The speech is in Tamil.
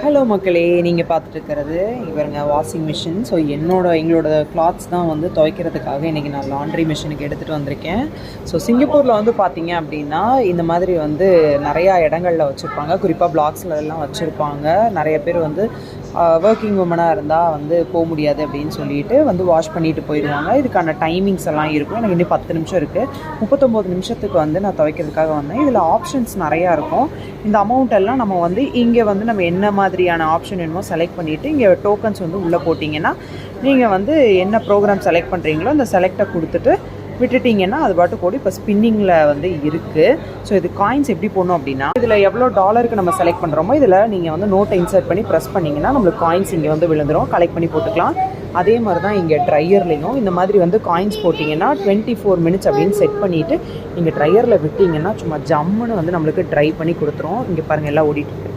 ஹலோ மக்களே, நீங்கள் பார்த்துட்டு இருக்கிறது இவருங்க வாஷிங் மிஷின். ஸோ எங்களோட கிளாத்ஸ் தான் வந்து துவைக்கிறதுக்காக இன்றைக்கி நான் லாண்ட்ரி மிஷினுக்கு எடுத்துகிட்டு வந்திருக்கேன். ஸோ சிங்கப்பூரில் வந்து பார்த்தீங்க அப்படின்னா இந்த மாதிரி வந்து நிறையா இடங்களில் வச்சுருப்பாங்க. குறிப்பாக பிளாக்ஸில் எல்லாம் வச்சுருப்பாங்க. நிறைய பேர் வந்து ஒர்க்கிங் உமனாக இருந்தால் வந்து போக முடியாது அப்படின்னு சொல்லிட்டு வந்து வாஷ் பண்ணிட்டு போயிடுவாங்க. இதுக்கான டைமிங்ஸ் எல்லாம் இருக்கும். எனக்கு இன்னும் 10 நிமிஷம் இருக்குது. 39 நிமிஷத்துக்கு வந்து நான் துவைக்கிறதுக்காக வந்தேன். இதில் ஆப்ஷன்ஸ் நிறையா இருக்கும். இந்த அமௌண்ட் எல்லாம் நம்ம வந்து இங்கே வந்து நம்ம என்ன மாதிரியான ஆப்ஷன் வேணுமோ செலக்ட் பண்ணிவிட்டு இங்கே டோக்கன்ஸ் வந்து உள்ளே போட்டிங்கன்னா நீங்கள் வந்து என்ன ப்ரோக்ராம் செலக்ட் பண்ணுறீங்களோ அந்த செலக்டை கொடுத்துட்டு விட்டுட்டிங்கன்னா அது பாட்டு கூட இப்போ ஸ்பின்னிங்கில் வந்து இருக்குது. ஸோ இது காயின்ஸ் எப்படி போடணும் அப்படின்னா இதில் எவ்வளோ டாலருக்கு நம்ம செலக்ட் பண்ணுறோமோ இதில் நீங்கள் வந்து நோட்டை இன்சர்ட் பண்ணி ப்ரெஸ் பண்ணிங்கன்னா நம்மளுக்கு காயின்ஸ் இங்கே வந்து விழுந்துடும். கலெக்ட் பண்ணி போட்டுக்கலாம். அதே மாதிரி தான் இங்கே ட்ரையர்லேயும் இந்த மாதிரி வந்து காயின்ஸ் போட்டிங்கன்னா 24 மினிட்ஸ் அப்படின்னு செட் பண்ணிவிட்டு நீங்கள் ட்ரையரில் விட்டிங்கன்னா சும்மா ஜம்முன்னு வந்து நம்மளுக்கு ட்ரை பண்ணி கொடுத்துரும். இங்கே பாருங்கள் எல்லாம் ஓடிட்டுருக்கு.